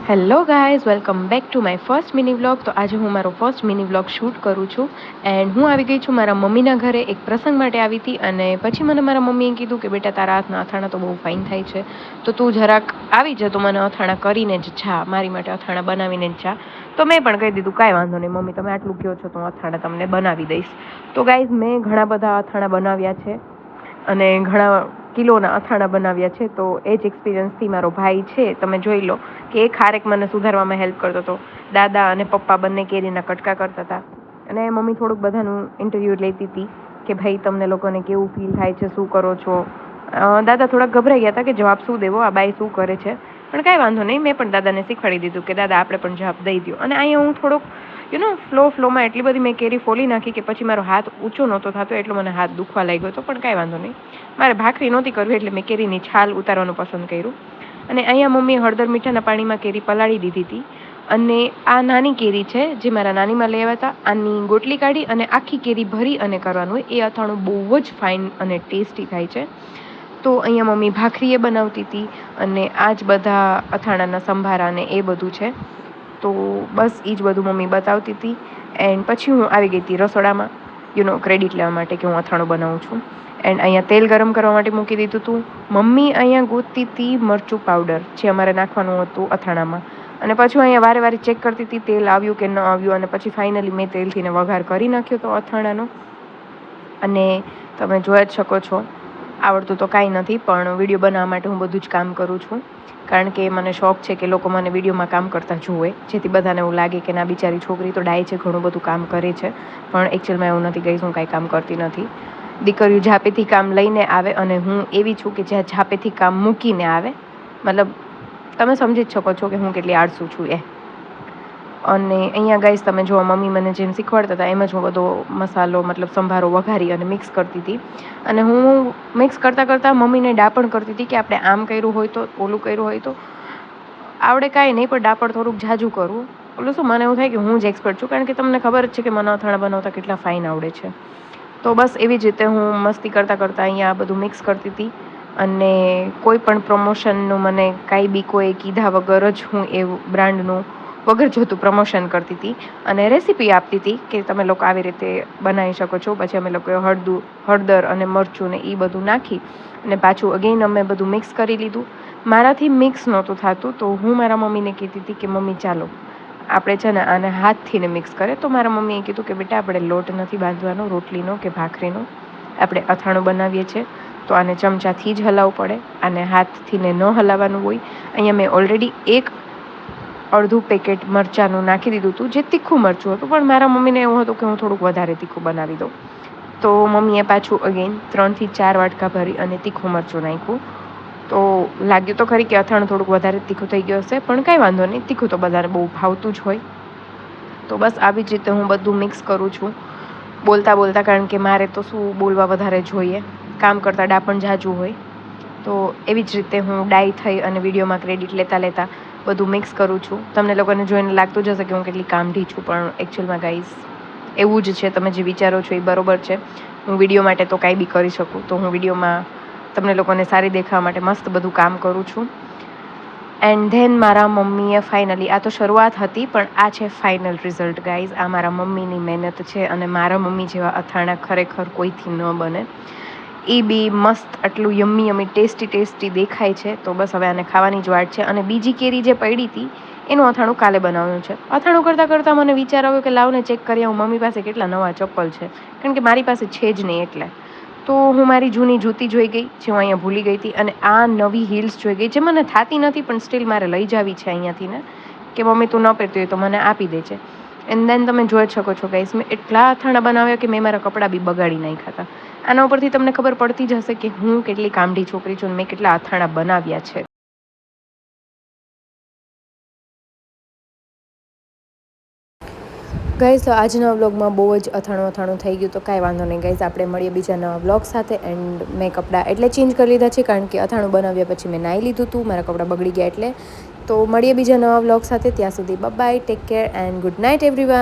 Hello guys, welcome back to my first mini vlog. તો આજે હું મારો ફર્સ્ટ મિની વ્લોગ શૂટ કરું છું એન્ડ હું આવી ગઈ છું મારા મમ્મીના ઘરે. એક પ્રસંગ માટે આવી હતી અને પછી મને મારા મમ્મીએ કીધું કે બેટા તારા હાથના અથાણા તો બહુ ફાઇન થાય છે, તો તું જરાક આવી જ તો મને અથાણા કરીને જ જા, મારી માટે અથાણા બનાવીને જ જા. તો મેં પણ કહી દીધું કાંઈ વાંધો નહીં મમ્મી, તમે આટલું કહો છો તો હું અથાણા તમને બનાવી દઈશ. તો ગાઈઝ મેં ઘણા બધા અથાણા બનાવ્યા છે અને ઘણા કિલોના અથાણા બનાવ્યા છે. તો એ જ એક્સપિરિયન્સથી મારો ભાઈ છે, તમે જોઈ લો કે એ ખારેક મને સુધારવામાં હેલ્પ કરતો હતો. દાદા અને પપ્પા બંને કેરીના કટકા કરતા હતા અને મમ્મી થોડુંક બધાનું ઇન્ટરવ્યૂ લેતી હતી કે ભાઈ તમને લોકોને કેવું ફીલ થાય છે, શું કરો છો. દાદા થોડાક ગભરાઈ ગયા હતા કે જવાબ શું દેવો, આ બાઈ શું કરે છે. પણ કાંઈ વાંધો નહીં, મેં પણ દાદાને શીખવાડી દીધું કે દાદા આપણે પણ જવાબ દઈ દો. અને અહીંયા હું થોડોક ફ્લોમાં એટલી બધી મેં કેરી ફોલી નાખી કે પછી મારો હાથ ઊંચો નહોતો થતો, એટલો મને હાથ દુખવા લાગ્યો હતો. પણ કાંઈ વાંધો નહીં, મારે ભાખરી નહોતી કરવી એટલે મેં કેરીની છાલ ઉતારવાનું પસંદ કર્યું. અને અહીંયા મમ્મીએ હળદર મીઠાના પાણીમાં કેરી પલાળી દીધી હતી. અને આ નાની કેરી છે જે મારા નાનીમાં લઈ આવ્યા હતા. આની ગોટલી કાઢી અને આખી કેરી ભરી અને કરવાનું હોય. એ અથાણું બહુ જ ફાઇન અને ટેસ્ટી થાય છે. તો અહીંયા મમ્મી ભાખરીએ બનાવતી હતી અને આ જ બધા અથાણાના સંભારા ને એ બધું છે. તો બસ એ જ બધું મમ્મી બતાવતી હતી. એન્ડ પછી હું આવી ગઈ હતી રસોડામાં ક્રેડિટ લેવા માટે કે હું અથાણું બનાવું છું. એન્ડ અહીંયા તેલ ગરમ કરવા માટે મૂકી દીધું હતું. મમ્મી અહીંયા ગોતતી હતી મરચું પાવડર જે અમારે નાખવાનું હતું અથાણામાં. અને પછી અહીંયા વારે વારે ચેક કરતી હતી તેલ આવ્યું કે ન આવ્યું. અને પછી ફાઇનલી મેં તેલથી વઘાર કરી નાખ્યો હતો અથાણાનો. અને તમે જોઈ જ શકો છો, આવડતું તો કાંઈ નથી પણ વિડીયો બનાવવા માટે હું બધું જ કામ કરું છું. કારણ કે મને શોખ છે કે લોકો મને વિડીયોમાં કામ કરતા જુએ, જેથી બધાને એવું લાગે કે ના બિચારી છોકરી તો ડાય છે, ઘણું બધું કામ કરે છે. પણ એકચ્યુઅલમાં એવું નથી, ગઈ હું કાંઈ કામ કરતી નથી. દીકરીઓ ઝાપેથી કામ લઈને આવે અને હું એવી છું કે જ્યાં ઝાપેથી કામ મૂકીને આવે. મતલબ તમે સમજી જ શકો છો કે હું કેટલી આળસુ છું એ. અને અહીંયા ગાઈસ તમે જો મમ્મી મને જેમ શીખવાડતા હતા એમ જ હું બધો મસાલો મતલબ સંભારો વઘારી અને મિક્સ કરતી હતી. અને હું મિક્સ કરતાં મમ્મીને ડાપણ કરતી હતી કે આપણે આમ કર્યું હોય તો ઓલું કર્યું હોય તો આવડે કાંઈ નહીં, પણ ડાપણ થોડુંક ઝાઝું કરવું. ઓલું શું, મને એવું થાય કે હું જ એક્સપર્ટ છું, કારણ કે તમને ખબર જ છે કે મને અથાણા બનાવતા કેટલા ફાઇન આવડે છે. તો બસ એવી જ રીતે હું મસ્તી કરતાં અહીંયા બધું મિક્સ કરતી હતી. અને કોઈ પણ પ્રમોશનનું મને કાંઈ બી કોઈ કીધા વગર જ હું એ બ્રાન્ડનું વગર જોતું પ્રમોશન કરતી હતી અને રેસીપી આપતી હતી કે તમે લોકો આવી રીતે બનાવી શકો છો. પછી અમે લોકોએ હળદર અને મરચું ને એ બધું નાખી અને પાછું અગેન અમે બધું મિક્સ કરી લીધું. મારાથી મિક્સ નહોતું થતું તો હું મારા મમ્મીને કહેતી હતી કે મમ્મી ચાલો આપણે છે ને આને હાથથી ને મિક્સ કરે. તો મારા મમ્મીએ કીધું કે બેટા આપણે લોટ નથી બાંધવાનો રોટલીનો કે ભાખરીનો, આપણે અથાણું બનાવીએ છીએ તો આને ચમચાથી જ હલાવવું પડે, આને હાથથી ને ન હલાવવાનું હોય. અહીંયા મેં ઓલરેડી અડધું પેકેટ મરચાંનું નાખી દીધું હતું જે તીખું મરચું હતું, પણ મારા મમ્મીને એવું હતું કે હું થોડુંક વધારે તીખું બનાવી દઉં. તો મમ્મીએ પાછું અગેન 3 થી 4 વાટકા ભરી અને તીખું મરચું નાખ્યું. તો લાગ્યું તો ખરી કે અથાણું થોડુંક વધારે તીખું થઈ ગયું હશે, પણ કાંઈ વાંધો નહીં, તીખું તો બધાને બહુ ભાવતું જ હોય. તો બસ આવી જ રીતે હું બધું મિક્સ કરું છું બોલતા, કારણ કે મારે તો શું બોલવા વધારે જોઈએ, કામ કરતાં ડાપણ ઝાઝું હોય. તો એવી જ રીતે હું ડાય થઈ અને વિડીયોમાં ક્રેડિટ લેતા બધું મિક્સ કરું છું. તમને લોકોને જોઈને લાગતું જ હશે કે હું કેટલી કામઢી છું, પણ એકચ્યુઅલમાં ગાઈસ એવું જ છે. તમે જે વિચારો છો એ બરોબર છે. હું વિડીયો માટે તો કાંઈ બી કરી શકું, તો હું વિડીયોમાં તમને લોકોને સારી દેખાવા માટે મસ્ત બધું કામ કરું છું. એન્ડ ધેન મારા મમ્મીએ ફાઇનલી, આ તો શરૂઆત હતી પણ આ છે ફાઇનલ રિઝલ્ટ ગાઈઝ. આ મારા મમ્મીની મહેનત છે અને મારા મમ્મી જેવા અથાણા ખરેખર કોઈથી ન બને. એ બી મસ્ત આટલું યમ્મી ટેસ્ટી દેખાય છે. તો બસ હવે આને ખાવાની જ વાટ છે. અને બીજી કેરી જે પડી હતી એનું અથાણું કાલે બનાવવાનું છે. અથાણું કરતાં મને વિચાર આવ્યો કે લાવને ચેક કરીએ હું મમ્મી પાસે કેટલા નવા ચપ્પલ છે, કારણ કે મારી પાસે છે જ નહીં. એટલે તો હું મારી જૂની જૂતી જોઈ ગઈ જે હું અહીંયા ભૂલી ગઈ હતી અને આ નવી હીલ્સ જોઈ ગઈ જે મને થાતી નથી, પણ સ્ટીલ મારે લઈ જાવી છે અહીંયાથી ને કે મમ્મી તું ન પહેરતી હોય તો મને આપી દે છે. એન્ડ દેન તમે જોઈ શકો છો ગાઈસ, મેં એટલા અથાણા બનાવ્યા કે મેં મારા કપડાં બી બગાડી નાખ્યા હતા. આના ઉપરથી તમને ખબર પડતી જ હશે કે હું કેટલી કામઢી છોકરી છું અને મેં કેટલા અથાણા બનાવ્યા છે. ગાઈઝ તો આજના વ્લોગમાં બહુ જ અથાણું થઈ ગયું, તો કાંઈ વાંધો નહીં ગાઈઝ, આપણે મળીએ બીજા નવા વ્લોગ સાથે. એન્ડ મેં કપડાં એટલે ચેન્જ કરી લીધા છે કારણ કે અથાણું બનાવ્યા પછી મેં નાહી લીધું હતું, મારા કપડાં બગડી ગયા એટલે. તો મળીએ બીજા નવા વ્લોગ સાથે, ત્યાં સુધી bye, take care and good night everyone.